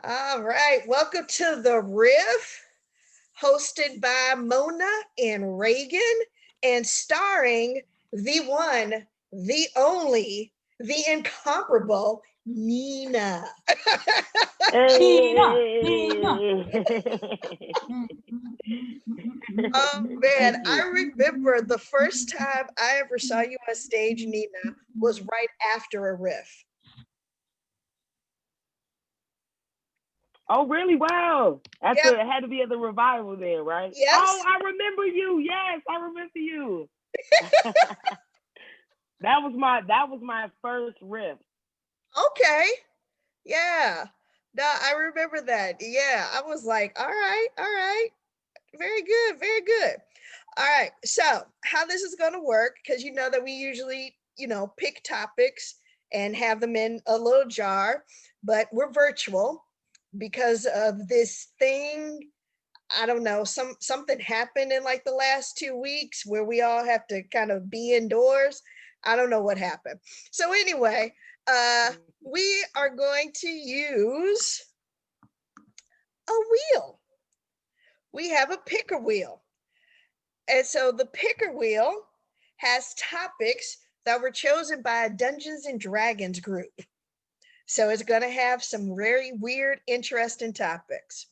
All right, welcome to the Riff, hosted by Mona and Reagan, and starring the one, the only, the incomparable Nina. Nina. Oh man, I remember the first time I ever saw you on stage, Nina, was right after a Riff. Oh, really? Wow. Yep. It had to be at the revival then, right? Yes. Oh, I remember you. Yes, I remember you. that was my first Riff. Okay. Yeah. No, I remember that. Yeah. I was like, all right. Very good, very good. All right. So, how this is going to work, because you know that we usually, pick topics and have them in a little jar, but we're virtual because of this thing. I don't know, something happened in like the last 2 weeks where we all have to kind of be indoors. I don't know what happened. So anyway, we are going to use a wheel. We have a picker wheel. And so the picker wheel has topics that were chosen by a Dungeons and Dragons group. So it's going to have some very weird, interesting topics.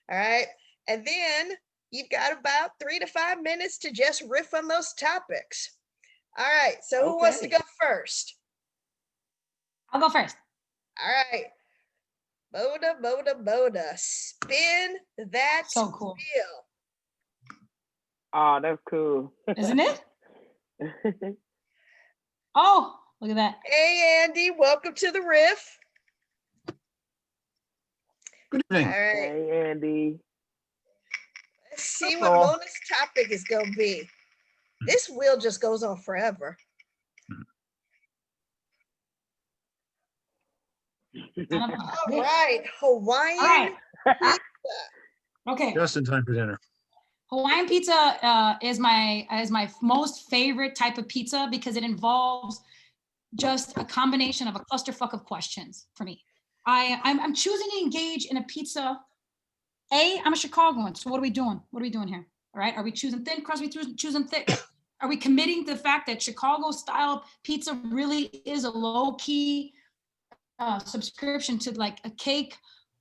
All right. And then you've got about 3 to 5 minutes to just riff on those topics. All right. So who wants to go first? I'll go first. All right. Boda. Spin that cool. wheel. Oh, that's cool. Isn't it? Oh, look at that. Hey, Andy. Welcome to the Riff. Good evening. All right. Hey, Andy. Let's see what Mona's topic is going to be. This wheel just goes on forever. All right. Hawaiian pizza. Okay. Just in time for dinner. Hawaiian pizza is my most favorite type of pizza because it involves just a combination of a clusterfuck of questions for me. I'm choosing to engage in a pizza. I'm a Chicagoan, so what are we doing? What are we doing here? All right, are we choosing thin crust? Are we choosing thick? Are we committing to the fact that Chicago style pizza really is a low key subscription to like a cake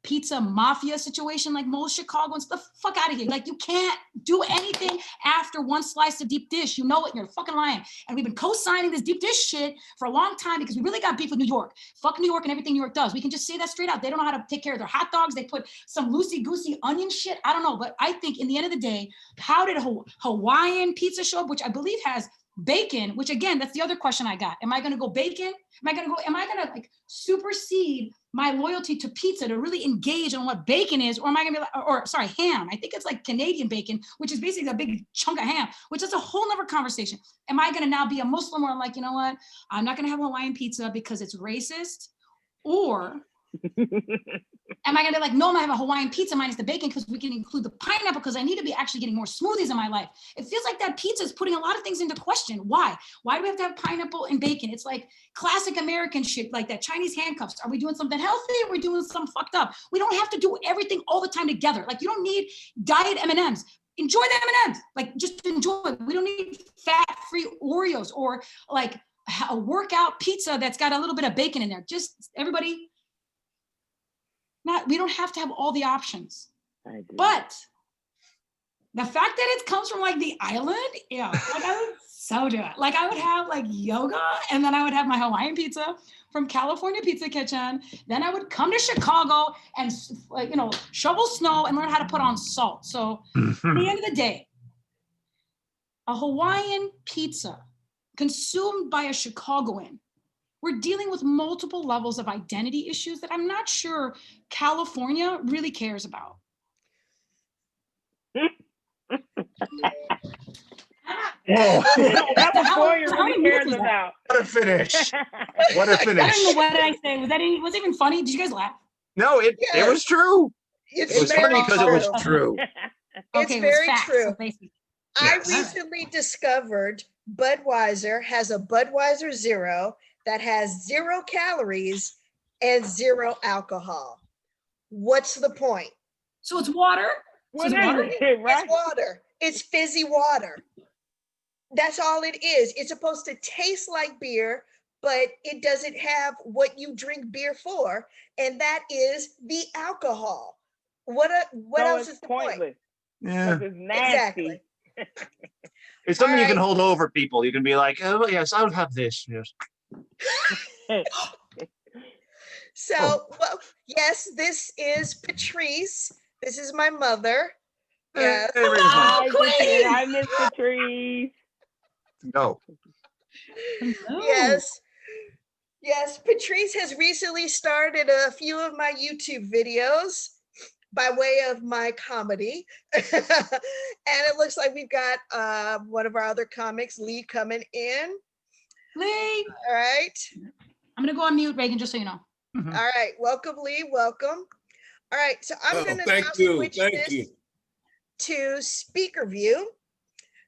pizza mafia situation like most Chicagoans? The fuck out of here. Like, you can't do anything after one slice of deep dish. You know it, you're fucking lying. And we've been co-signing this deep dish shit for a long time because we really got beef with New York. Fuck New York and everything New York does. We can just say that straight out. They don't know how to take care of their hot dogs. They put some loosey-goosey onion shit. I don't know. But I think in the end of the day, how did Hawaiian pizza show up, which I believe has bacon, which again, that's the other question I got. Am I going to go bacon? Am I going to like supersede my loyalty to pizza to really engage on what bacon is? Or am I going to be like, or sorry, ham? I think it's like Canadian bacon, which is basically a big chunk of ham, which is a whole nother conversation. Am I going to now be a Muslim where I'm like, you know what? I'm not going to have Hawaiian pizza because it's racist? Or am I going to be like, no, I'm going to have a Hawaiian pizza minus the bacon because we can include the pineapple because I need to be actually getting more smoothies in my life. It feels like that pizza is putting a lot of things into question. Why? Why do we have to have pineapple and bacon? It's like classic American shit, like that Chinese handcuffs. Are we doing something healthy or are we doing something fucked up? We don't have to do everything all the time together. Like, you don't need diet M&Ms. Enjoy the M&Ms. Like, just enjoy it. We don't need fat-free Oreos or like a workout pizza that's got a little bit of bacon in there. Just everybody... we don't have to have all the options, but the fact that it comes from like the island, yeah, like I would so do it. Like, I would have like yoga, and then I would have my Hawaiian pizza from California Pizza Kitchen. Then I would come to Chicago and shovel snow and learn how to put on salt. So at the end of the day, a Hawaiian pizza consumed by a Chicagoan, we're dealing with multiple levels of identity issues that I'm not sure California really cares about. That was Goya really cares about. What a finish. What a finish. I don't know, what did I say? Was it even funny? Did you guys laugh? No, it was true. It's It was funny because it was true. It's very true. So I recently discovered Budweiser has a Budweiser Zero that has 0 calories and 0 alcohol. what's the point? So it's water. What So is water? it, right? It's water. It's fizzy water. That's all it is. It's supposed to taste like beer, but it doesn't have what you drink beer for, and that is the alcohol. What So else it's is the point? pointless. Yeah. It's nasty. Exactly. It's something you can Alright. hold over people. You can be like, oh, yes, I'll have this. Yes. So, Oh. well, yes, this is Patrice. This is my mother. Yes. Hey, raise my- Hi, Patrice. Queen! I miss Patrice. Go. Hello. Yes. Yes, Patrice has recently started a few of my YouTube videos by way of my comedy. And it looks like we've got one of our other comics, Lee, coming in. Lee. All right. I'm gonna go on mute, Reagan, just so you know. All right. Welcome, Lee. Welcome. All right. So I'm going to now switch this to speaker view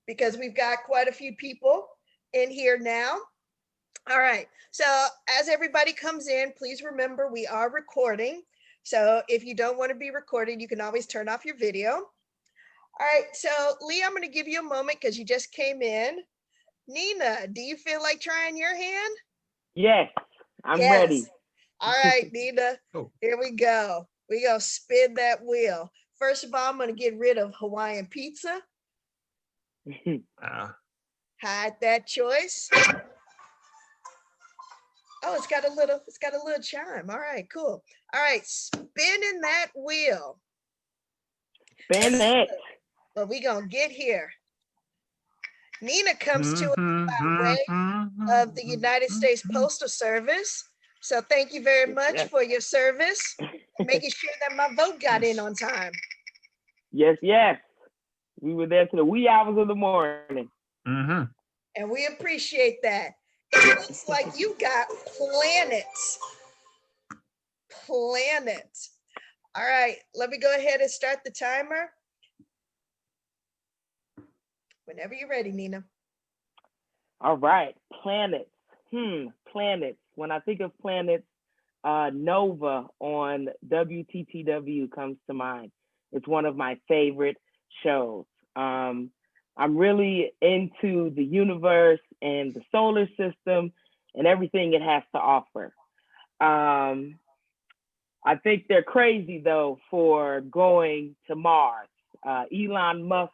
because we've got quite a few people in here now. All right. So as everybody comes in, please remember we are recording. So if you don't want to be recorded, you can always turn off your video. All right. So Lee, I'm going to give you a moment because you just came in. Nina, do you feel like trying your hand? Yes, I'm Yes. ready. All right, Nina. Oh. Here we go. We gonna spin that wheel. First of all, I'm gonna get rid of Hawaiian pizza. Hide that choice. Oh, it's got a little chime. All right, cool. All right, spinning that wheel. Spin it. But we gonna get here. Nina comes to us by way of the United States Postal Service. So thank you very much for your service, making sure that my vote got in on time. Yes, yes. We were there to the wee hours of the morning. Mm-hmm. And we appreciate that. It looks like you got planets. Planets. All right, let me go ahead and start the timer. Whenever you're ready, Nina. All right, planets. Planets. When I think of planets, Nova on WTTW comes to mind. It's one of my favorite shows. I'm really into the universe and the solar system and everything it has to offer. I think they're crazy though for going to Mars. Elon Musk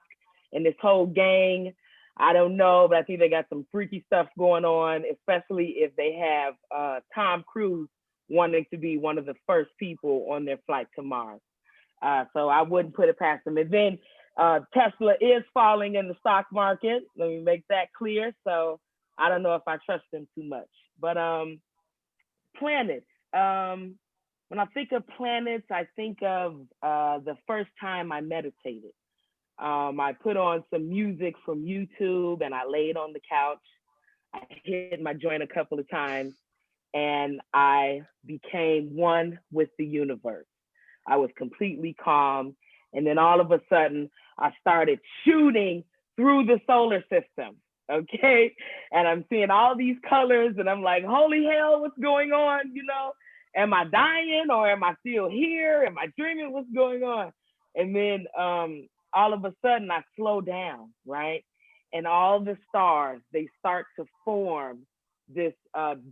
and this whole gang, I don't know, but I think they got some freaky stuff going on, especially if they have Tom Cruise wanting to be one of the first people on their flight to Mars. So I wouldn't put it past them. And then Tesla is falling in the stock market. Let me make that clear. So I don't know if I trust them too much. But planets. When I think of planets, I think of the first time I meditated. I put on some music from YouTube and I laid on the couch. I hit my joint a couple of times and I became one with the universe. I was completely calm. And then all of a sudden, I started shooting through the solar system. Okay. And I'm seeing all these colors and I'm like, holy hell, what's going on? You know, am I dying or am I still here? Am I dreaming? What's going on? And then all of a sudden I slow down, right? And all the stars, they start to form this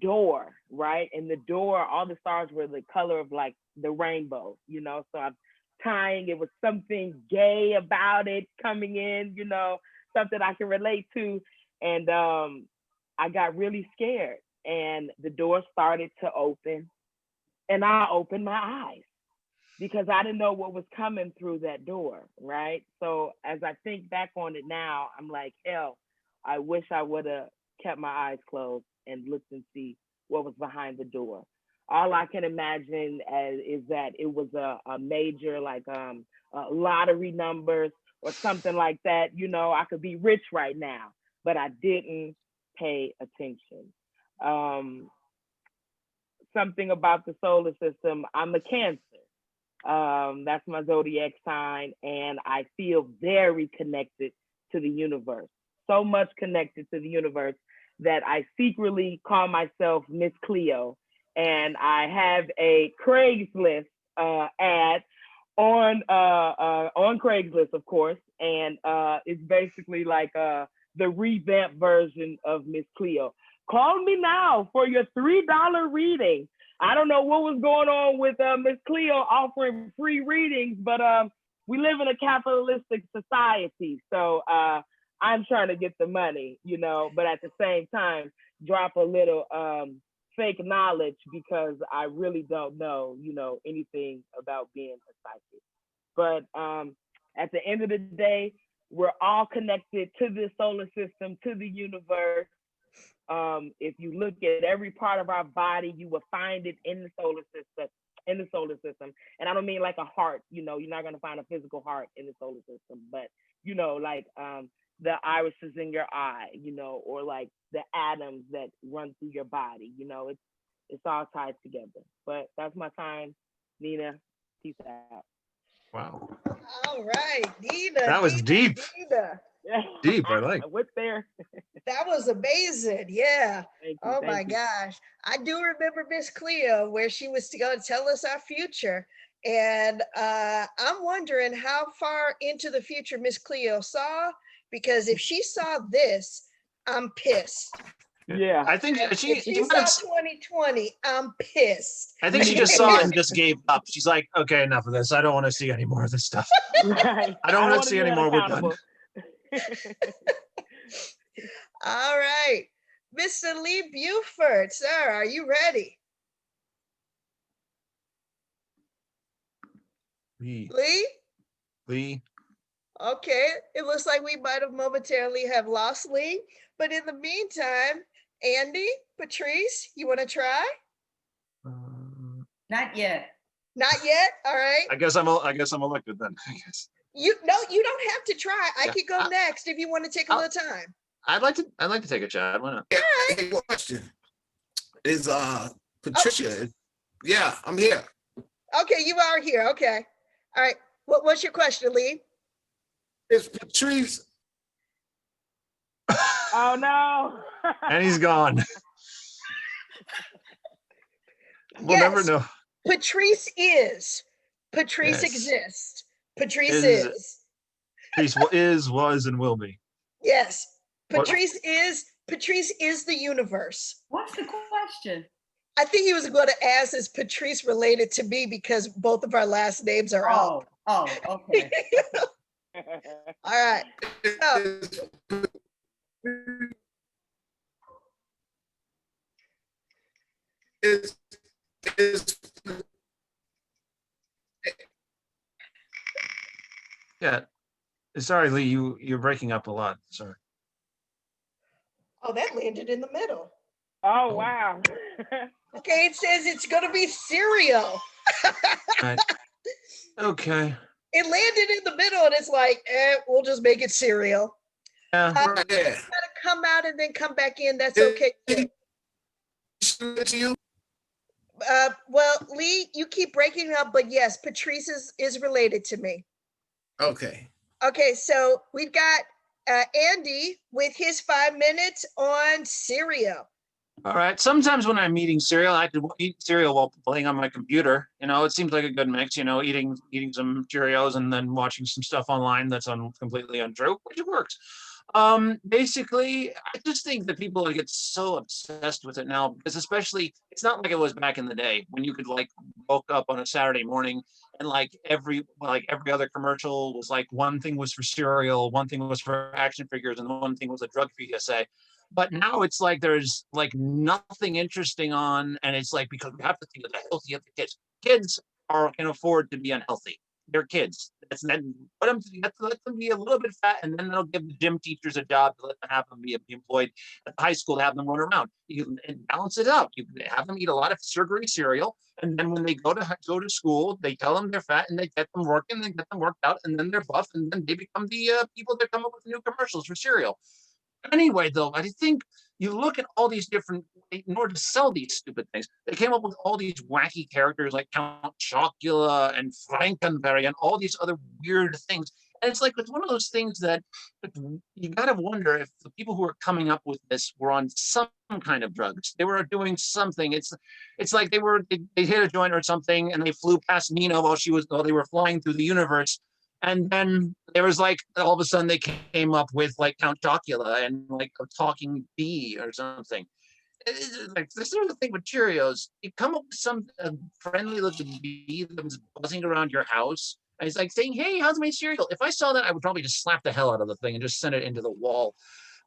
door, right? And the door, all the stars were the color of like the rainbow, you know? So I'm tying, it was something gay about it coming in, you know, something I can relate to. And I got really scared and the door started to open and I opened my eyes because I didn't know what was coming through that door, right? So as I think back on it now, I'm like, hell, I wish I would have kept my eyes closed and looked and see what was behind the door. All I can imagine is that it was a major, like lottery numbers or something like that. You know, I could be rich right now, but I didn't pay attention. Something about the solar system, I'm a Cancer. That's my zodiac sign, and I feel very connected to the universe. So much connected to the universe that I secretly call myself Miss Cleo, and I have a Craigslist ad on Craigslist, of course, and it's basically like the revamped version of Miss Cleo. Call me now for your $3 reading. I don't know what was going on with Miss Cleo offering free readings, but we live in a capitalistic society, so I'm trying to get the money, you know, but at the same time, drop a little fake knowledge because I really don't know, you know, anything about being a psychic. But at the end of the day, we're all connected to the solar system, to the universe. If you look at every part of our body, you will find it in the solar system. In the solar system, and I don't mean like a heart. You know, you're not gonna find a physical heart in the solar system, but you know, like the irises in your eye, you know, or like the atoms that run through your body. You know, it's all tied together. But that's my time, Nina. Peace out. Wow. All right, Nina. That was deep. Nina. Deep. I like. I went there. That was amazing. Yeah. Thank you. Oh Thank my you. gosh. I do remember Miss Cleo where she was going to tell us our future. And I'm wondering how far into the future Miss Cleo saw, because if she saw this, I'm pissed. Yeah. I think If she she might saw have, 2020, I'm pissed. I think she just saw it and just gave up. She's like, okay, enough of this. I don't want to see any more of this stuff. Right. I don't want wanna to see be any held more. We're done. accountable. All right. Mr. Lee Buford, sir, are you ready? Lee? Lee. Okay, it looks like we might have momentarily have lost Lee, but in the meantime, Andy, Patrice, you want to try? Not yet. Not yet. All right. I guess I'm elected then. I guess. You don't have to try. I could go next if you want to take a little time. I'd like to take a shot. Why not? Yeah, hey, question is Patricia. Oh. Yeah, I'm here. Okay, you are here. Okay. All right. What's your question, Lee? Is Patrice? Oh no. And he's gone. We'll Yes, never know. Patrice is. Patrice Yes. exists. Patrice is. Patrice was, and will be. Yes. What? Patrice is the universe. What's the question? I think he was going to ask, is Patrice related to me because both of our last names are up? Oh, okay. All right. So, Yeah. Sorry, Lee, you're breaking up a lot. Sorry. oh, that landed in the middle. Oh wow. Okay, it says it's going to be cereal. Right. Okay. It landed in the middle, and it's like, we'll just make it cereal. Yeah. Right there. Gotta come out and then come back in. That's okay. To you? Well, Lee, you keep breaking up, but yes, Patrice is related to me. Okay. Okay, so we've got Andy with his 5 minutes on cereal. All right. Sometimes when I'm eating cereal, I could eat cereal while playing on my computer. You know, it seems like a good mix. You know, eating some Cheerios and then watching some stuff online that's completely untrue, which works. Basically, I just think that people get so obsessed with it now because, especially, it's not like it was back in the day when you could like woke up on a Saturday morning and like every other commercial was like one thing was for cereal, one thing was for action figures, and one thing was a drug PSA. But now it's like there's like nothing interesting on, and it's like because we have to think of the healthy of the kids. Kids can afford to be unhealthy. They're kids. That's then you have to let them be a little bit fat, and then they'll give the gym teachers a job to let them have them be employed at the high school to have them run around. You balance it out. You have them eat a lot of sugary cereal, and then when they go to school, they tell them they're fat, and they get them working, they get them worked out, and then they're buff, and then they become the people that come up with new commercials for cereal. Anyway, though, I think you look at all these different, in order to sell these stupid things, they came up with all these wacky characters like Count Chocula and Frankenberry and all these other weird things. And it's like, it's one of those things that you got to wonder if the people who are coming up with this were on some kind of drugs. They were doing something. It's like they hit a joint or something, and they flew past Nina while they were flying through the universe. And then there was like, all of a sudden they came up with like Count Chocula and like a talking bee or something. Like this is the thing with Cheerios. You come up with some friendly little bee that was buzzing around your house. And it's like saying, "Hey, how's my cereal?" If I saw that, I would probably just slap the hell out of the thing and just send it into the wall.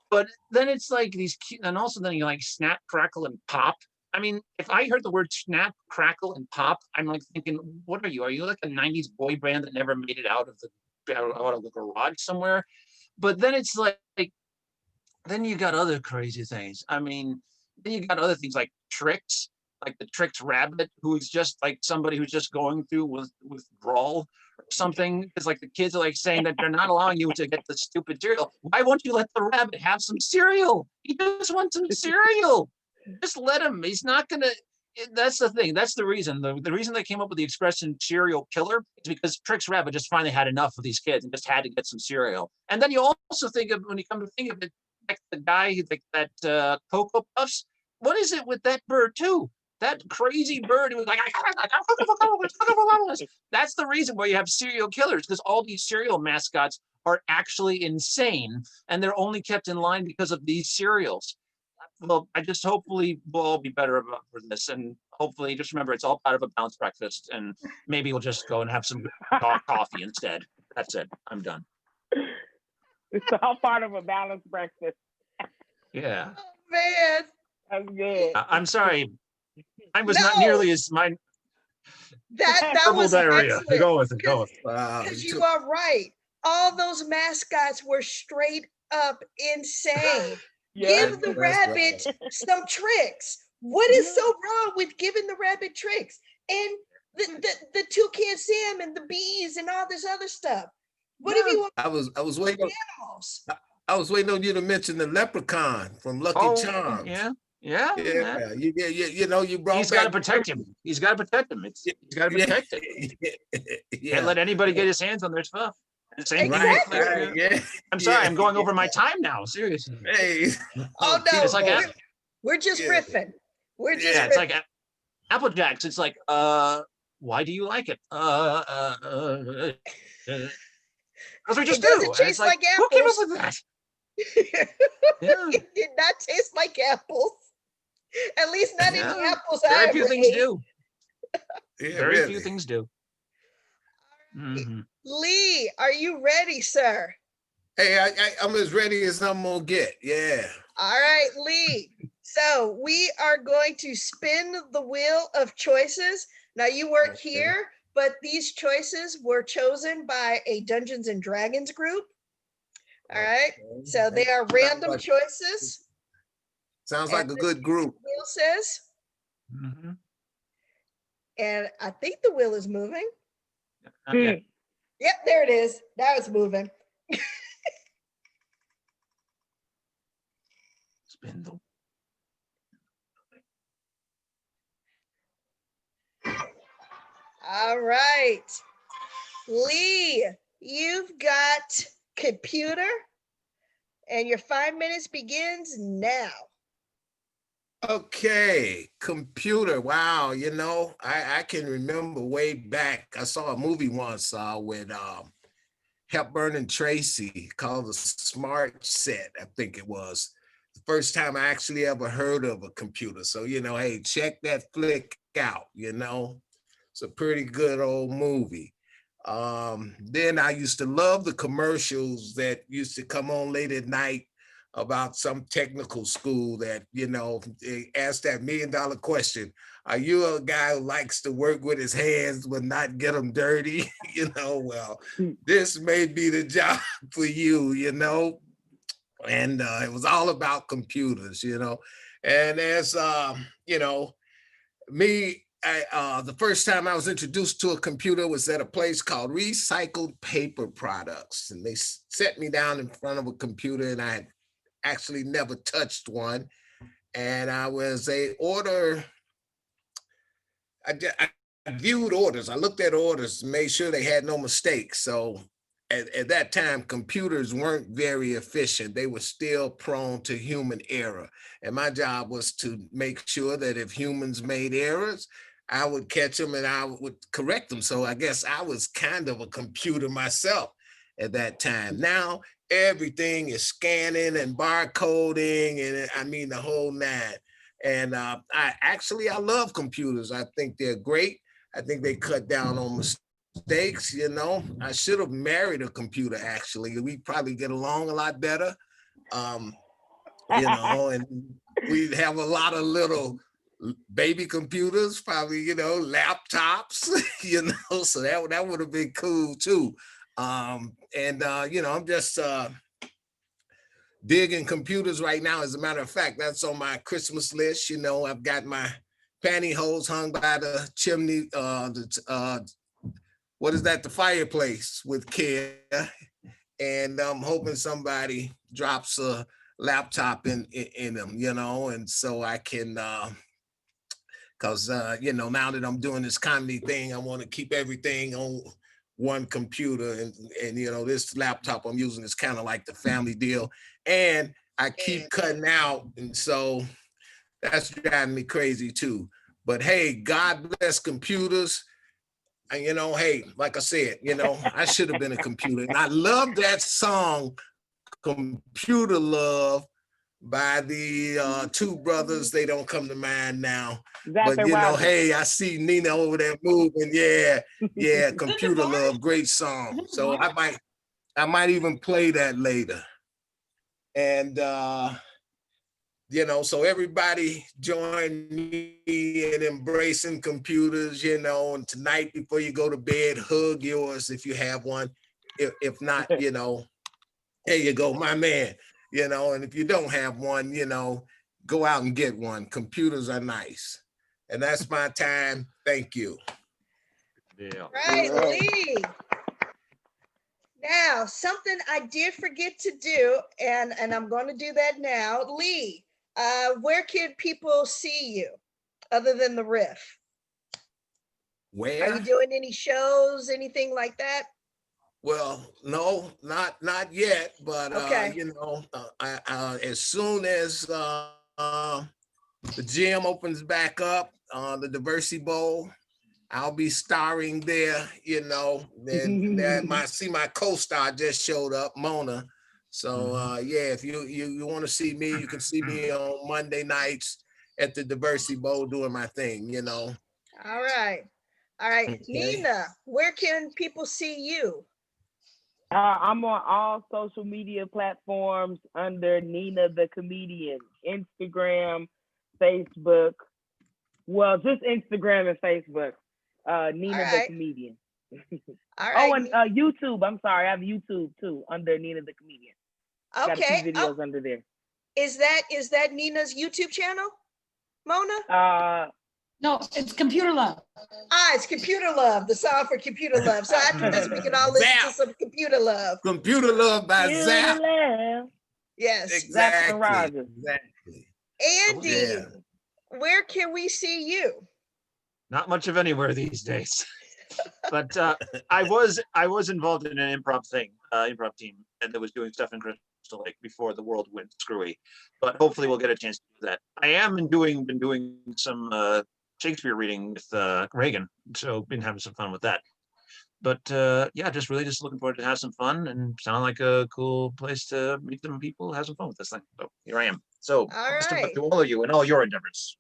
But then it's like these, and also then you like snap, crackle, and pop. I mean, if I heard the word snap, crackle, and pop, I'm like thinking, what are you? Are you like a '90s boy band that never made it out of the garage somewhere? But then it's like then you got other crazy things. I mean, then you got other things like Tricks, like the Tricks rabbit, who is just like somebody who's just going through with withdrawal or something. It's like the kids are like saying that they're not allowing you to get the stupid cereal. Why won't you let the rabbit have some cereal? He just wants some cereal. Just let him. He's not gonna. That's the thing. That's the reason. The reason they came up with the expression cereal killer is because Tricks Rabbit just finally had enough of these kids and just had to get some cereal. And then you also think of, when you come to think of it, like the guy, like that Cocoa Puffs. What is it with that bird too? That crazy bird who was like, that's the reason why you have serial killers, because all these cereal mascots are actually insane and they're only kept in line because of these cereals. Well, I just hopefully we'll all be better about for this, and hopefully just remember it's all part of a balanced breakfast, and maybe we'll just go and have some coffee instead. That's it. I'm done. It's all part of a balanced breakfast. Yeah. Oh, man. That's good. I'm sorry. Mine was not No. nearly as mine. That Purple was diarrhea. excellent. Go with it. Go with it. Wow. Because you are right. All those mascots were straight up insane. Yeah. Give the That's rabbit right. some tricks. What is so wrong with giving the rabbit tricks? And the toucan Sam and the bees and all this other stuff. What if you want I was waiting. animals? I was waiting on you to mention the leprechaun from Lucky Oh, Charms. yeah. Yeah, you know, you brought He's got to back. protect him. He's got to protect him. He's got to Yeah. protect it. Yeah. Can't let anybody get his hands on their stuff. The same thing Right, with, right, yeah. I'm sorry, Yeah. I'm going over my time now. Seriously. Hey. Oh no, It's like we're just Yeah. riffing. We're just yeah, riffing. it's like Apple Jacks. It's like, why do you like it? Because we It just doesn't do. And taste it's like, like who came up apples. with that? Yeah. It did not taste like apples. At least not Yeah. any apples I Very ever few things ate. do. Yeah, Very really. few things do. Mhm. Lee, are you ready, sir? Hey, I'm as ready as I'm gonna get. Yeah. All right, Lee. So we are going to spin the wheel of choices. Now you weren't Okay. here, but these choices were chosen by a Dungeons and Dragons group. All right. Okay. So they are random choices. Sounds like a good group. Wheel says, Mhm. and I think the wheel is moving. Not yet. Yep, there it is. Now it's moving. Spin the All right. Lee, you've got computer, and your 5 minutes begins now. Okay, computer. Wow, you know, I can remember way back. I saw a movie once with Hepburn and Tracy called The Smart Set, I think it was. The first time I actually ever heard of a computer. So, you know, hey, check that flick out, you know. It's a pretty good old movie. Then I used to love the commercials that used to come on late at night about some technical school that, you know, they asked that $1 million question. Are you a guy who likes to work with his hands but not get them dirty? You know, well, this may be the job for you, you know. And it was all about computers, you know. And as, you know, the first time I was introduced to a computer was at a place called Recycled Paper Products. And they set me down in front of a computer, and I had actually never touched one. And I viewed orders. I looked at orders, made sure they had no mistakes. So at that time, computers weren't very efficient. They were still prone to human error. And my job was to make sure that if humans made errors, I would catch them and I would correct them. So I guess I was kind of a computer myself at that time. Now everything is scanning and barcoding, and I mean the whole nine. And I love computers. I think they're great. I think they cut down on mistakes. I should have married a computer. Actually, we probably get along a lot better. Um, and we have a lot of little baby computers, probably, laptops, so that would have been cool too. I'm just digging computers right now. As a matter of fact, that's on my Christmas list. I've got my pantyhose hung by the chimney, what is that? The fireplace with care. And I'm hoping somebody drops a laptop in them, and so I can, because, now that I'm doing this comedy thing, I want to keep everything on one computer. And this laptop I'm using is kind of like the family deal. And I keep cutting out. And so that's driving me crazy too. But hey, God bless computers. And, hey, like I said, I should have been a computer. And I love that song, Computer Love, by the two brothers. They don't come to mind now. But, hey, I see Nina over there moving. Yeah, Computer Love, great song. So I might even play that later. And, so everybody join me in embracing computers, and tonight before you go to bed, hug yours if you have one. If not, there you go, my man, and if you don't have one, go out and get one. Computers are nice. And that's my time. Thank you. Yeah. Right, Lee. Now, something I did forget to do, and I'm going to do that now. Lee, where can people see you other than the Riff? Where? Are you doing any shows, anything like that? Well, no, not yet, but okay. As soon as the gym opens back up, the Diversity Bowl, I'll be starring there, Then my co-star just showed up, Mona. So if you want to see me, you can see me on Monday nights at the Diversity Bowl doing my thing, All right. Okay. Nina, where can people see you? I'm on all social media platforms under Nina the Comedian, Instagram, Facebook. Well, just Instagram and Facebook. Nina the Comedian. All right. And YouTube. I'm sorry, I have YouTube too under Nina the Comedian. Okay. Got a few videos under there. Is that Nina's YouTube channel, Mona? No, it's Computer Love. It's Computer Love, the song for Computer Love. So after this, we can all listen to some Computer Love. Computer Love by Zap. Yes. Exactly. Andy, where can we see you? Not much of anywhere these days. But I was involved in an improv team, and that was doing stuff in Crystal Lake before the world went screwy. But hopefully we'll get a chance to do that. I am been doing some Shakespeare reading with Reagan, so been having some fun with that. But just looking forward to have some fun, and sound like a cool place to meet some people, have some fun with this thing. So here I am. So best of luck to all of you and all your endeavors.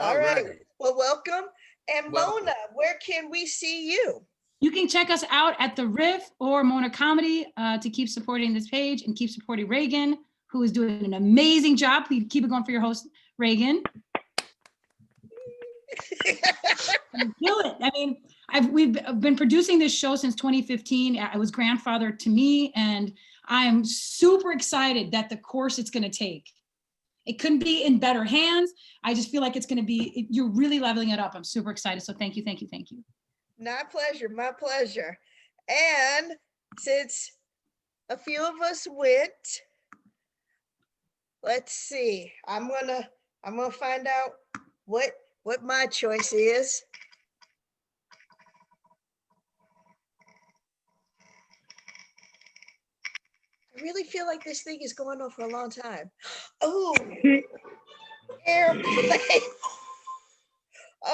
All right. Well, welcome. And Mona, where can we see you? You can check us out at the Riff or Mona Comedy to keep supporting this page and keep supporting Reagan, who is doing an amazing job. Please keep it going for your host, Reagan. Do it. I mean, we've been producing this show since 2015. It was grandfathered to me, and I am super excited that the course it's going to take. It couldn't be in better hands. I just feel like it's going to be, you're really leveling it up. I'm super excited. So thank you, thank you, thank you. My pleasure, my pleasure. And since a few of us went, let's see. I'm gonna find out what my choice is. really feel like this thing is going on for a long time. Oh, airplane.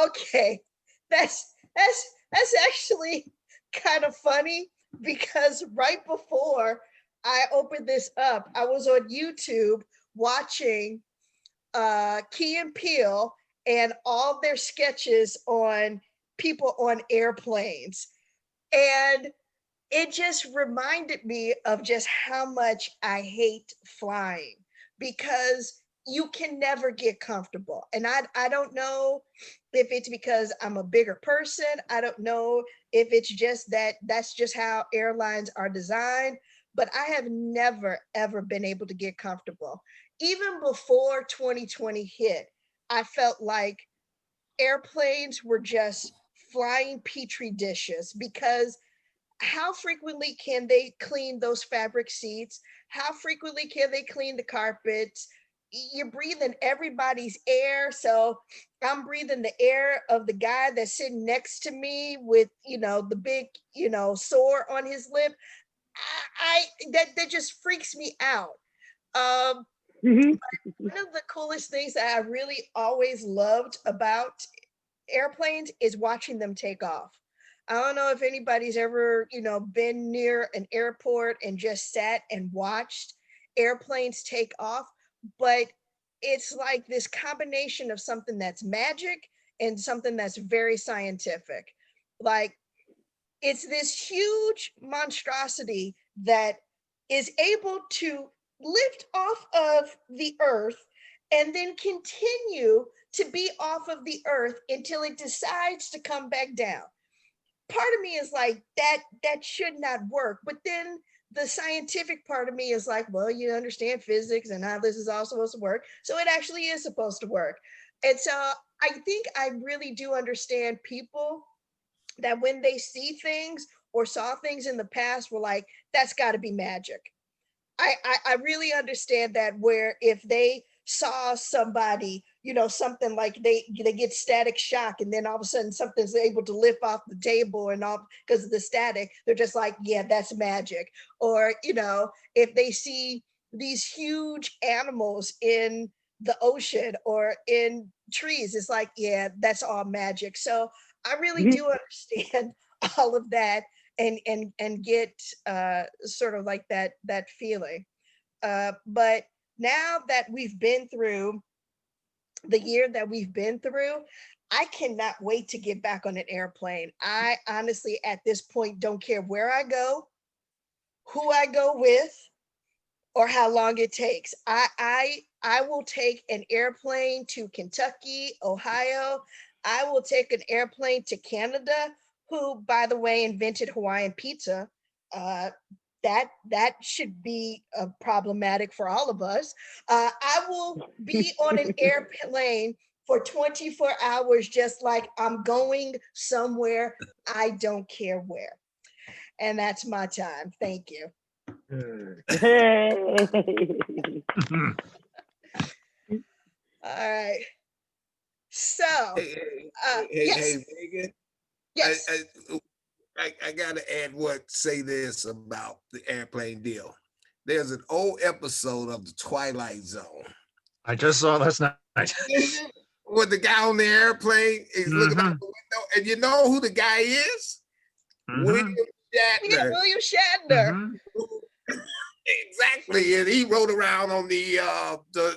Okay, that's actually kind of funny because right before I opened this up, I was on YouTube watching Key and Peele and all their sketches on people on airplanes. And it just reminded me of just how much I hate flying because you can never get comfortable. And I don't know if it's because I'm a bigger person. I don't know if it's just that that's just how airlines are designed, but I have never ever been able to get comfortable. Even before 2020 hit, I felt like airplanes were just flying petri dishes because how frequently can they clean those fabric seats? How frequently can they clean the carpets? You're breathing everybody's air. So I'm breathing the air of the guy that's sitting next to me with, the big, sore on his lip. That just freaks me out. Um, one of the coolest things that I really always loved about airplanes is watching them take off. I don't know if anybody's ever, been near an airport and just sat and watched airplanes take off, but it's like this combination of something that's magic and something that's very scientific. Like it's this huge monstrosity that is able to lift off of the earth and then continue to be off of the earth until it decides to come back down. Part of me is like that should not work, but then the scientific part of me is like, well, you understand physics and how this is all supposed to work, so it actually is supposed to work. And so I think I really do understand people that when they see things or saw things in the past were like, that's got to be magic. I really understand that, where if they saw somebody, something like they get static shock and then all of a sudden something's able to lift off the table and all because of the static, they're just like, yeah, that's magic. Or, if they see these huge animals in the ocean or in trees, it's like, yeah, that's all magic. So I really do understand all of that and get sort of like that feeling. But now that we've been through the year that we've been through, I cannot wait to get back on an airplane. I honestly, at this point, don't care where I go, who I go with, or how long it takes. I will take an airplane to Kentucky, Ohio. I will take an airplane to Canada, who, by the way, invented Hawaiian pizza. Uh, that should be problematic for all of us. I will be on an airplane for 24 hours, just like I'm going somewhere. I don't care where. And that's my time. Thank you. All right. So, yes, hey, Megan. yes. I gotta add say this about the airplane deal. There's an old episode of the Twilight Zone I just saw last night. with the guy on the airplane is looking out the window, and you know who the guy is? William Yeah, Shatner. William Shatner. Exactly, and he rode around on the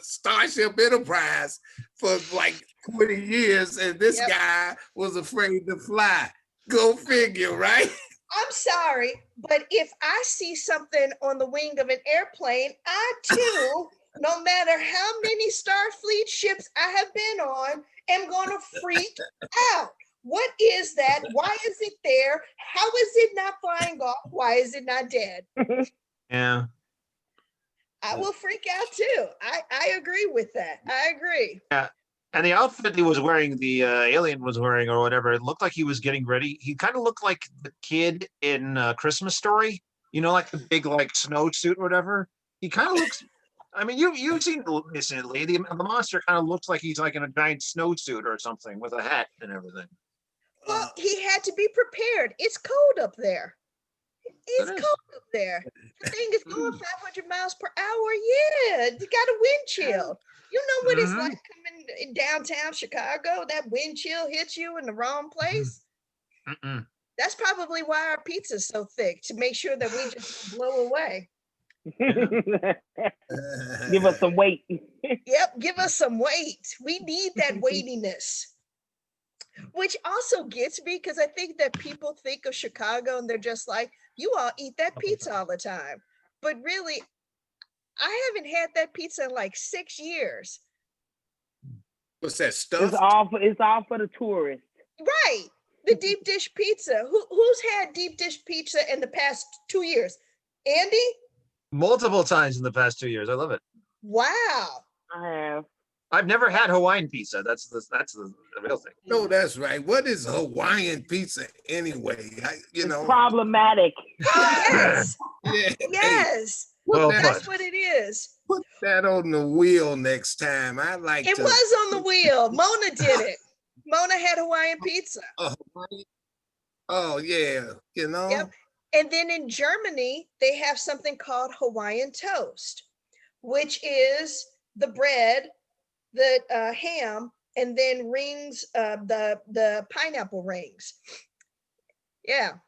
Starship Enterprise for like 20 years, and this guy was afraid to fly. Go figure, right? I'm sorry, but if I see something on the wing of an airplane, I too, no matter how many Starfleet ships I have been on, am going to freak out. What is that? Why is it there? How is it not flying off? Why is it not dead? Yeah. I will freak out too. I agree with that. I agree. Yeah. And the outfit he was wearing, the alien was wearing, or whatever, it looked like he was getting ready. He kind of looked like the kid in Christmas Story, like the big like snowsuit or whatever. He kind of looks. I mean, you've seen recently the monster kind of looks like he's like in a giant snowsuit or something with a hat and everything. Well, he had to be prepared. It's cold up there. It's It is. cold up there. The thing is going 500 miles per hour. Yeah, you got a wind chill. You know what it's Mhm. like coming in downtown Chicago. That wind chill hits you in the wrong place. Mm-mm. That's probably why our pizza's so thick, to make sure that we just blow away. Give us some weight. Yep, give us some weight. We need that weightiness. Which also gets me because I think that people think of Chicago and they're just like, you all eat that pizza all the time. But really, I haven't had that pizza in like 6 years. What's that It's stuff? all for the tourists. Right. The deep dish pizza. Who's had deep dish pizza in the past 2 years? Andy? Multiple times in the past 2 years. I love it. Wow. I have. I've never had Hawaiian pizza. That's the real thing. No, that's right. What is Hawaiian pizza anyway? It's problematic. Yes. Yeah, hey, Yes. Well, That's but what it is. put that on the wheel next time. I like It to. was on the wheel. Mona did it. Mona had Hawaiian pizza. Oh yeah, Yep. And then in Germany, they have something called Hawaiian toast, which is the bread, the ham, and then rings, the pineapple rings. Yeah,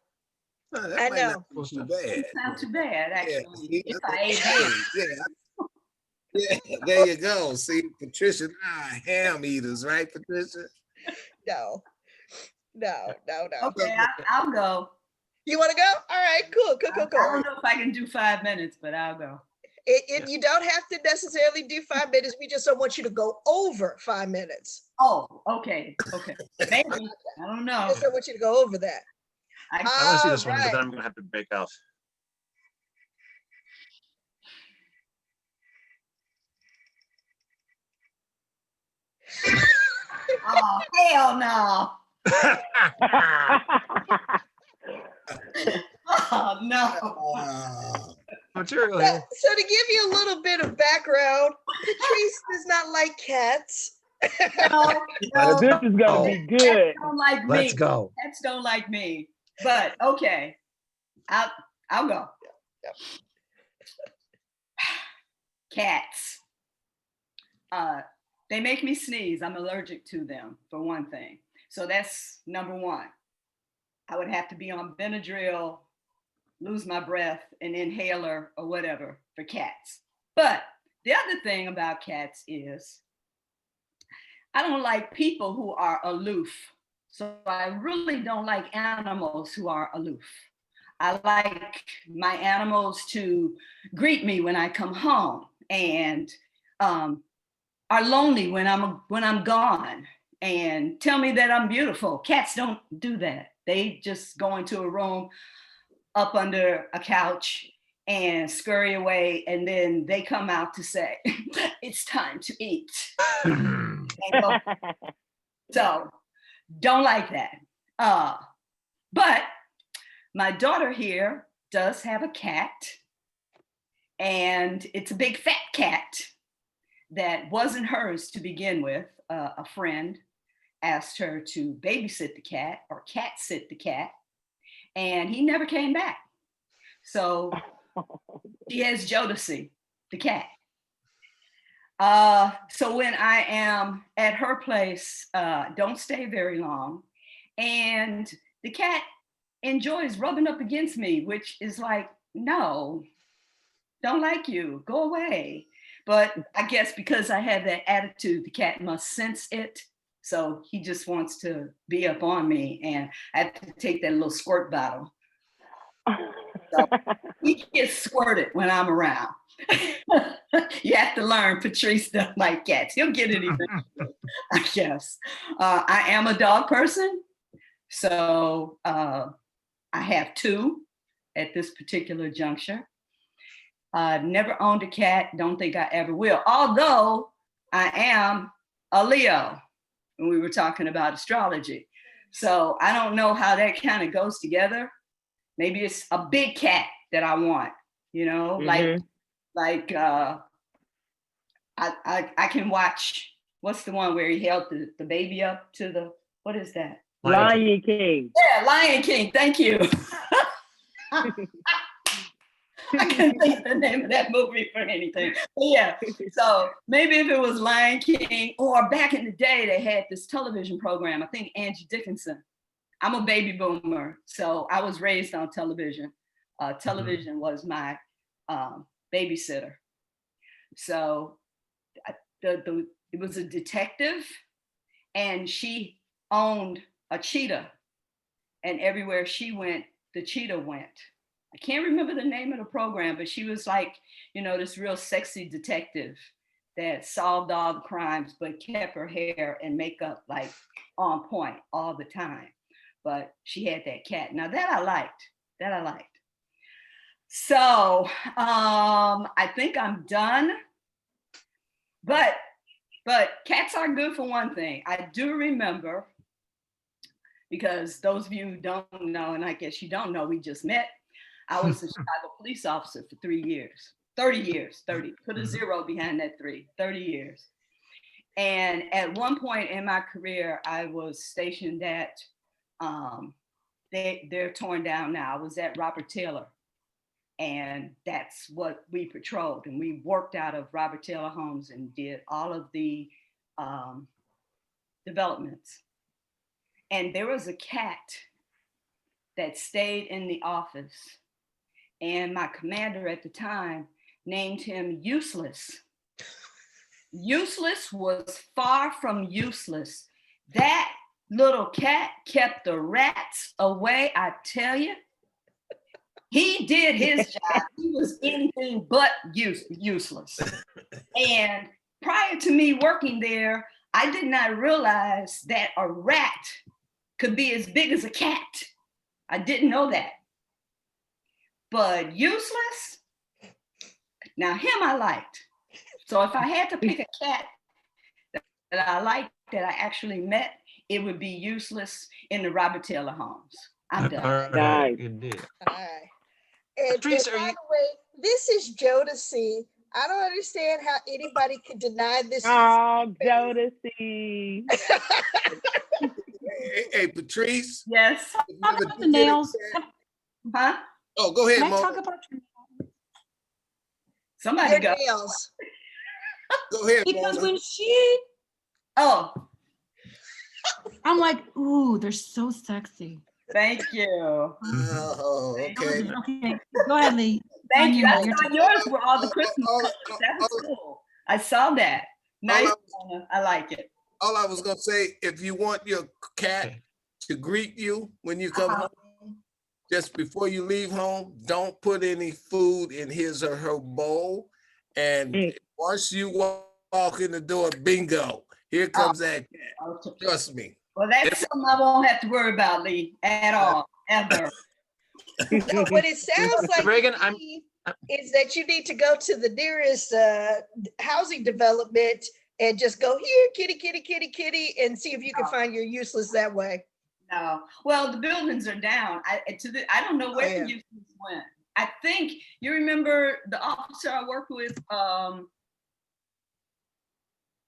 Oh, that I might not know. be too bad. Not too bad, Yeah, actually. see, If that's I ate okay. ham. Yeah, there you go. See, Patricia and I are ham eaters, right, Patricia? No. Okay, I'll go. You want to go? All right, cool. I don't know if I can do 5 minutes, but I'll go. You don't have to necessarily do 5 minutes. We just don't want you to go over 5 minutes. Oh, okay. Maybe. I don't We know. just don't want you to go over that. I want to see this All one, but right. then I'm gonna have to bake off. Oh, hell no. Oh, no. Material So, here. so to give you a little bit of background, Patrice does not like cats. No, This is gonna be good. Cats don't like me. Let's go. Cats don't like me. But okay, I'll go. Yep. Cats. They make me sneeze. I'm allergic to them, for one thing. So that's number one. I would have to be on Benadryl, lose my breath, an inhaler or whatever for cats. But the other thing about cats is I don't like people who are aloof. So I really don't like animals who are aloof. I like my animals to greet me when I come home and are lonely when I'm gone and tell me that I'm beautiful. Cats don't do that. They just go into a room up under a couch and scurry away, and then they come out to say, it's time to eat. So don't like that. But my daughter here does have a cat, and it's a big fat cat that wasn't hers to begin with. A friend asked her to babysit the cat or cat sit the cat, and he never came back. So she has Jodeci, the cat. So when I am at her place, don't stay very long. And the cat enjoys rubbing up against me, which is like, no, don't like you, go away. But I guess because I have that attitude, the cat must sense it. So he just wants to be up on me, and I have to take that little squirt bottle. So he gets squirted when I'm around. You have to learn Patrice doesn't like cats. He'll get it eventually, I guess. I am a dog person. So I have 2 at this particular juncture. Never owned a cat. Don't think I ever will. Although I am a Leo, when we were talking about astrology. So I don't know how that kind of goes together. Maybe it's a big cat that I want, you know, like I can watch, what's the one where he held the baby up to the, what is that? Lion King. Yeah, Lion King, thank you. I couldn't think of the name of that movie for anything. But yeah, so maybe if it was Lion King, or back in the day, they had this television program, I think Angie Dickinson. I'm a baby boomer, so I was raised on television. Television was my babysitter. So it was a detective, and she owned a cheetah, and everywhere she went, the cheetah went. I can't remember the name of the program, but she was like, this real sexy detective that solved all the crimes, but kept her hair and makeup like on point all the time. But she had that cat. Now that I liked. So I think I'm done. But cats are good for one thing. I do remember, because those of you who don't know, and I guess you don't know, we just met. I was a Chicago police officer for 3 years, 30 years, 30, put a zero behind that 3, 30 years. And at one point in my career, I was stationed at, they're torn down now. I was at Robert Taylor, and that's what we patrolled. And we worked out of Robert Taylor homes and did all of the developments. And there was a cat that stayed in the office. And my commander at the time named him Useless. Useless was far from useless. That little cat kept the rats away, I tell you. He did his job. He was anything but useless. And prior to me working there, I did not realize that a rat could be as big as a cat. I didn't know that. But Useless, now him I liked. So if I had to pick a cat that I liked, that I actually met, it would be Useless in the Robert Taylor homes. I'm done. All right, Nice. good deal. All right. And by Patrice, the way, this is Jodeci. I don't understand how anybody could deny this. Oh, Jodeci. Hey, Patrice. Yes. if you Talk ever about do the get a nails. cat- Huh? Oh, go ahead, Can I Mo. talk about your Somebody Your go. nails. Go ahead, because Mona. when she, Oh, I'm like, ooh, they're so sexy. thank you. Oh, okay. Okay, go ahead, Lee. Thank you. I Your saw turn. yours were all the Christmas all- colors. That was all- cool. I saw that. Nice. all Mona. I like it. All I was gonna say, if you want your cat to greet you when you come Uh-huh. home, just before you leave home, don't put any food in his or her bowl. And Mm. once you walk in the door, bingo, here comes that cat. Okay. Trust me. Well, that's something I won't have to worry about, Lee, at all, ever. No, what it sounds like Reagan, to me is that you need to go to the nearest housing development and just go here, kitty, kitty, kitty, kitty, and see if you can find your Useless that way. No. Well, the buildings are down. I don't know where yeah. the Useless went. I think you remember the officer I worked with.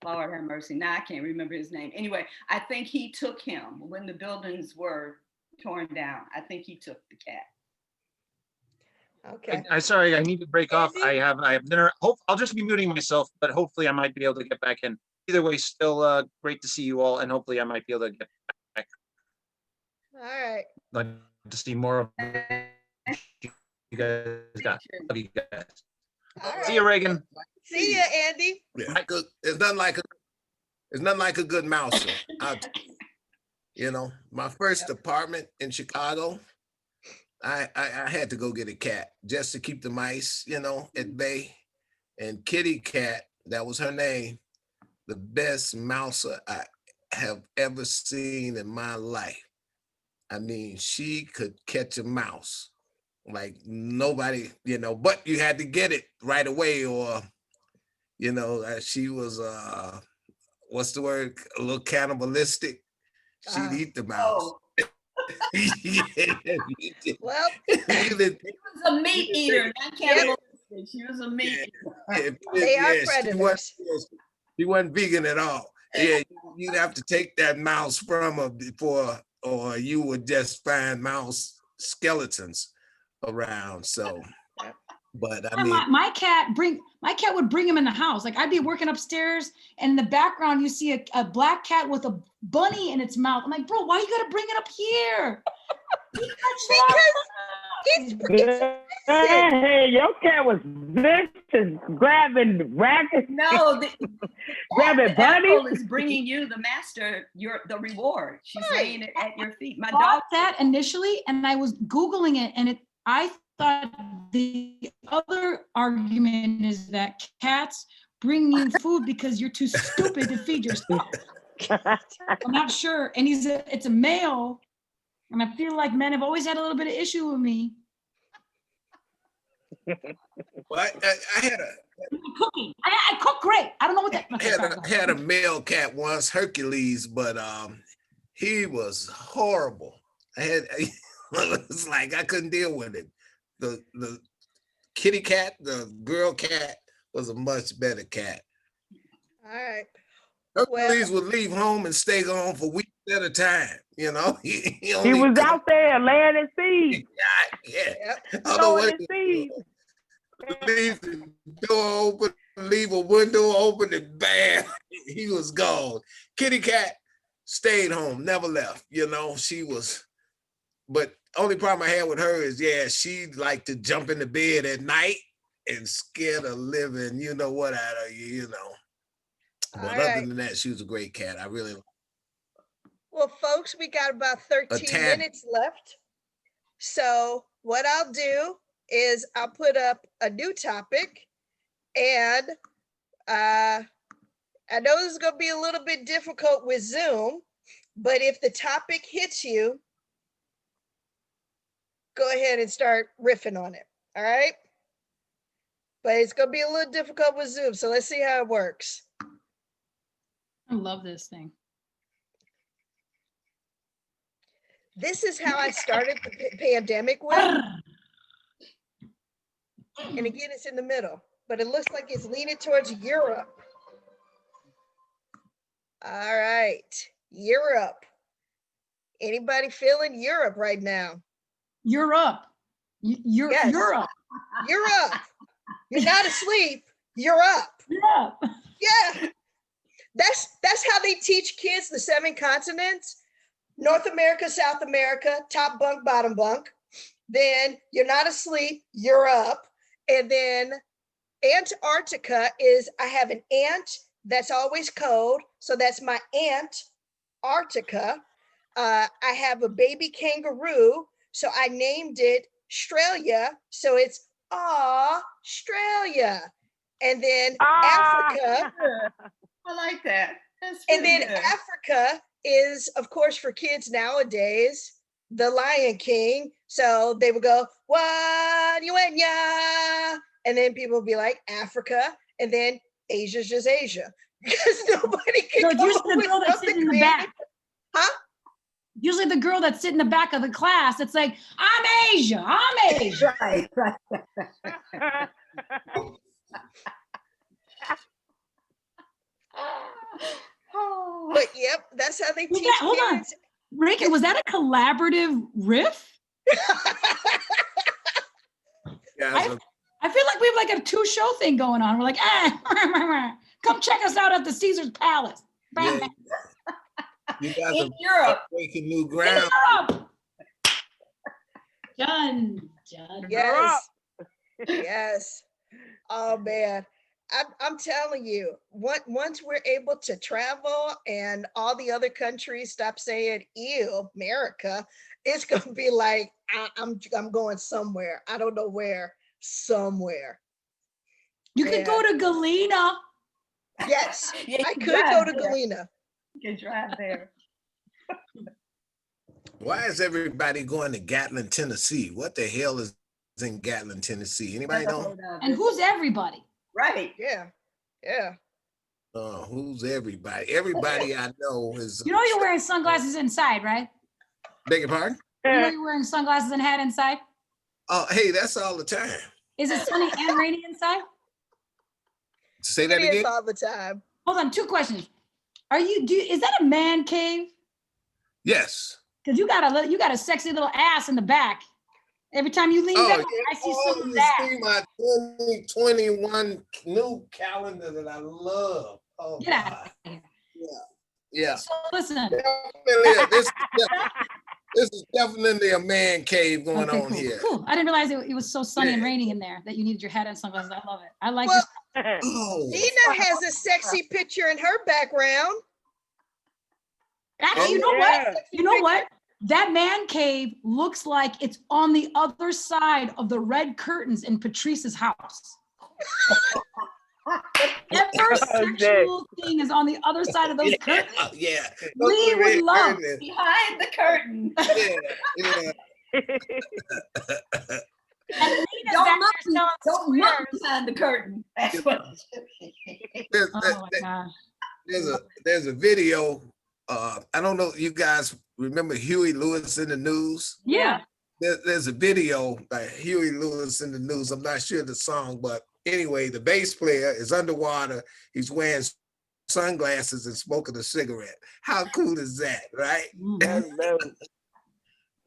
Lord have mercy. Now I can't remember his name. Anyway, I think he took him when the buildings were torn down. I think he took the cat. Okay. I sorry, I need to break off. Andy? I have dinner. I'll just be muting myself, but hopefully I might be able to get back in. Either way, still great to see you all, and hopefully I might be able to get back. All right. Like to see more of you guys got. Love you guys. All See you, right. Reagan. See ya, Andy. Yeah, good. There's nothing like a good mouser. You know, my first apartment in Chicago, I had to go get a cat just to keep the mice, at bay. And Kitty Cat, that was her name, the best mouser I have ever seen in my life. I mean, she could catch a mouse like nobody, but you had to get it right away, or she was what's the word? A little cannibalistic. She'd eat the mouse. Oh, Well, Even- she was a meat eater, not cannibalistic. She was a meat eater. they are she predators. She wasn't vegan at all. Yeah, you'd have to take that mouse from her before, or you would just find mouse skeletons around. So, but I And mean, my cat would bring him in the house. Like I'd be working upstairs, and in the background you see a black cat with a bunny in its mouth. I'm like, bro, why you gotta bring it up here? Because Hey, your cat was vicious, grabbing rabbits. No, Grabbing the bunnies. animal is bringing you the master, the reward. She's laying it at your feet. My dog. Thought that initially, and I was Googling it, and I thought the other argument is that cats bring you food because you're too stupid to feed yourself. I'm not sure. And it's a male, and I feel like men have always had a little bit of issue with me. well, I had a Cooking. I cook great. I don't know what that. Okay, sorry, go ahead. had a male cat once, Hercules, but he was horrible. It's like I couldn't deal with it. The kitty cat, the girl cat, was a much better cat. all right. Hercules would leave home and stay gone for weeks at a time. You know, he He only was out there laying his seeds. Yeah, Yep. I don't know Sowing what his he seeds. leave the door open, leave a window open, and bam, he was gone. Kitty cat stayed home, never left. You know, she was, but only problem I had with her is, yeah, she liked to jump in the bed at night and scare the living, you know what, out of you, you know. But All other right. than that, she was a great cat. I really Well, folks, we got about 13 tad. minutes left. So what I'll do is I'll put up a new topic, and I know this is going to be a little bit difficult with Zoom, but if the topic hits you, go ahead and start riffing on it. All right. But it's going to be a little difficult with Zoom. So let's see how it works. I love this thing. This is how I started the pandemic with. And again, it's in the middle, but it looks like it's leaning towards Europe. All right, Europe. Anybody feeling Europe right now? Europe. You're Yes. Europe. Europe. You're not asleep. You're up. Europe. Yeah. That's how they teach kids the 7 continents. North America, South America, top bunk, bottom bunk. Then you're not asleep, you're up. And then Antarctica is, I have an ant that's always cold. So that's my Antarctica. I have a baby kangaroo. So I named it Australia. So it's Australia. And then Africa. I like that. That's And really then good. Africa is, of course, for kids nowadays, the Lion King. So they would go, what you and ya? And then people would be like, Africa. And then Asia's just Asia. Because nobody can No, come usually up the with girl that's something sitting in the creative. back. Huh? Usually the girl that's sitting in the back of the class, it's like, I'm Asia, I'm Asia. Right, right. But yep, that's how they Was teach that- hold on. kids. Reagan, was that a collaborative riff? Guys, I feel like we have like a 2-show thing going on. We're like, come check us out at the Caesar's Palace. yeah, you guys In are Europe. breaking new In ground. Europe. Done. Yes. Yes. Oh man. I'm telling you, once we're able to travel and all the other countries stop saying "ew, America," it's gonna be like I'm going somewhere. I don't know where. Somewhere. You could go to Galena. Yes, Yeah, I you could drive go to there. Galena. You can drive there. Why is everybody going to Gatlin, Tennessee? What the hell is in Gatlin, Tennessee? Anybody Never know? heard of And it. who's everybody? Right. Yeah. Yeah. Who's everybody? Everybody I know is. You know you're wearing sunglasses inside, right? Beg your pardon? You know you're wearing sunglasses and hat inside? Oh, hey, that's all the time. Is it sunny and rainy inside? Say that It is again. all the time. Hold on, 2 questions. Is that a man cave? Yes. Because you got a sexy little ass in the back. Every time you lean Oh, back, yeah. I see Oh, some of you that. see my 2021 new calendar that I love. Oh, Get out God. of here. Yeah. So listen. Definitely, this is definitely a man cave going Okay, on cool, here. cool. I didn't realize it was so sunny and Yeah. raining in there that you needed your hat and sunglasses. I love it. I like Well, your. Oh, Nina has a sexy picture in her background. Actually, you know what? You know what? That man cave looks like it's on the other side of the red curtains in Patrice's house. Whatever sexual thing is on the other side of those curtains, yeah. Lee would love. Behind the curtain. Yeah. And Nina's back there selling Don't look squares. behind the curtain. That's what. Oh my gosh. There's a video. I don't know. You guys remember Huey Lewis in the News? Yeah. There's a video by Huey Lewis in the News. I'm not sure the song, but anyway, the bass player is underwater. He's wearing sunglasses and smoking a cigarette. How cool is that, right?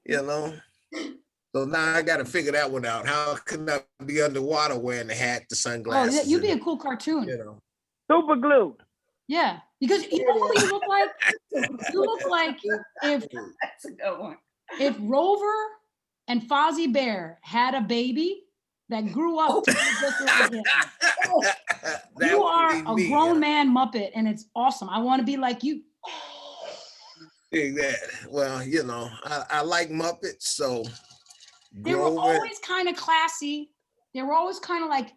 You know. So now I got to figure that one out. How can I be underwater wearing the hat, the sunglasses? Oh, you'd be a cool cartoon. You know. Super glue. Yeah, because you know what you look like? You look like if That's a good one. if Rover and Fozzie Bear had a baby that grew up to be just like him. You are a grown man Muppet, and it's awesome. I want to be like you. Exactly. Well, you know, I like Muppets, so they were always kind of classy. They were always kind of like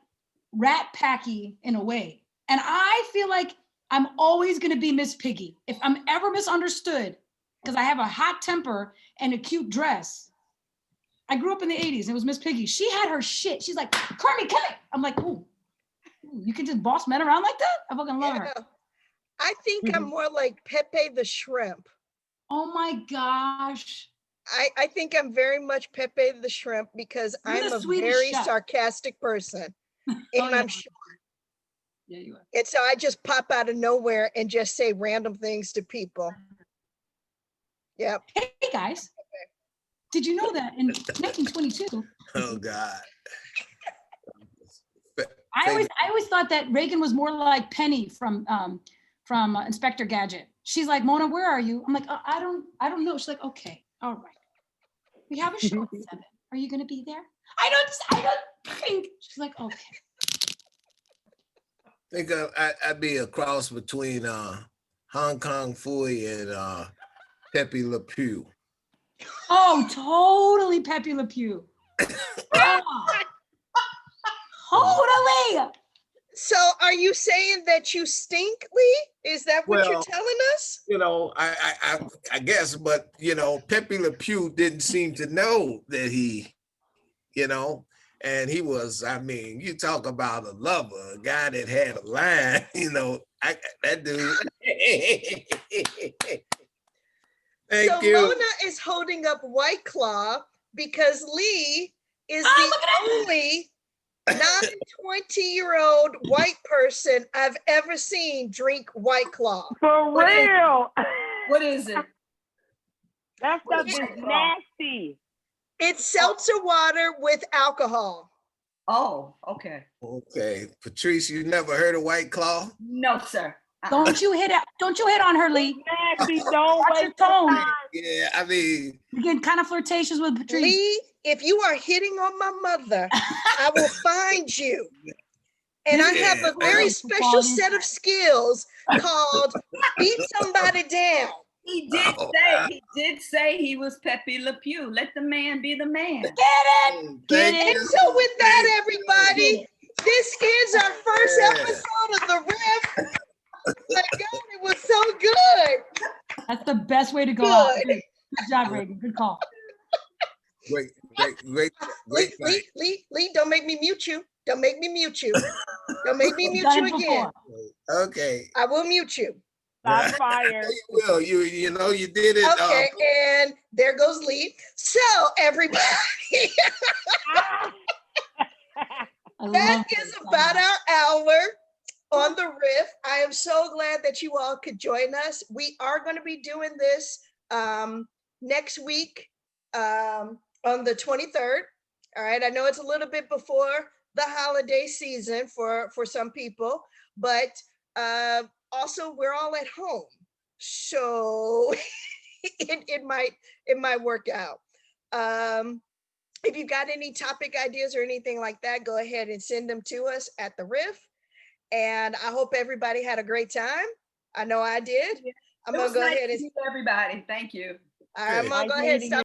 Rat Packy in a way. And I feel like I'm always going to be Miss Piggy. If I'm ever misunderstood, because I have a hot temper and a cute dress. I grew up in the 80s. It was Miss Piggy. She had her shit. She's like, Kermit, come here. I'm like, ooh, you can just boss men around like that? I fucking love her. I think I'm more like Pepe the Shrimp. Oh my gosh. I think I'm very much Pepe the Shrimp because I'm a very sarcastic person. And I'm sure. Yeah, you are. And so I just pop out of nowhere and just say random things to people. Yep. Hey guys, did you know that in 1922? Oh God. I always thought that Reagan was more like Penny from Inspector Gadget. She's like, Mona, where are you? I'm like, I don't know. She's like, okay, all right. We have a show at 7. Are you gonna be there? I don't think. She's like, okay. I think I'd be a cross between Hong Kong Phooey and Pepe Le Pew. Oh, totally Pepe Le Pew. Totally. So are you saying that you stink, Lee? Is that what you're telling us? You know, I guess, but you know, Pepe Le Pew didn't seem to know that he, you know, and he was, I mean, you talk about a lover, a guy that had a line, you know, that dude. Thank you. Mona is holding up White Claw because Lee is the only non-20-year-old white person I've ever seen drink White Claw. For real. What is it? That stuff is nasty. It's seltzer water with alcohol. Oh, okay. Okay. Patrice, you never heard of White Claw? No, sir. Don't you hit on her, Lee. Nasty, don't watch your tone. Yeah, I mean, you're getting kind of flirtatious with Patrice. Lee, if you are hitting on my mother, I will find you. And I have a very special set of skills called beat somebody down. He did say he was Pepe Le Pew. Let the man be the man. Get it. And so with that, everybody, this is our first episode of the Riff. My God, it was so good. That's the best way to go out. Good job, Reagan. Good call. Great. Lee, don't make me mute you. Don't make me mute you. Don't make me mute you again. Okay. I will mute you. Stop fire. You will. You know, you did it. Okay, and there goes Lee. So everybody, that is about our hour on the Riff. I am so glad that you all could join us. We are going to be doing this next week on the 23rd. All right, I know it's a little bit before the holiday season for some people, but also we're all at home, so it might work out. If you got any topic ideas or anything like that, go ahead and send them to us at the Riff. And I hope everybody had a great time. I know I did. I'm It gonna was go nice ahead to and meet everybody. Thank you. I'm gonna Nice go ahead and meeting stop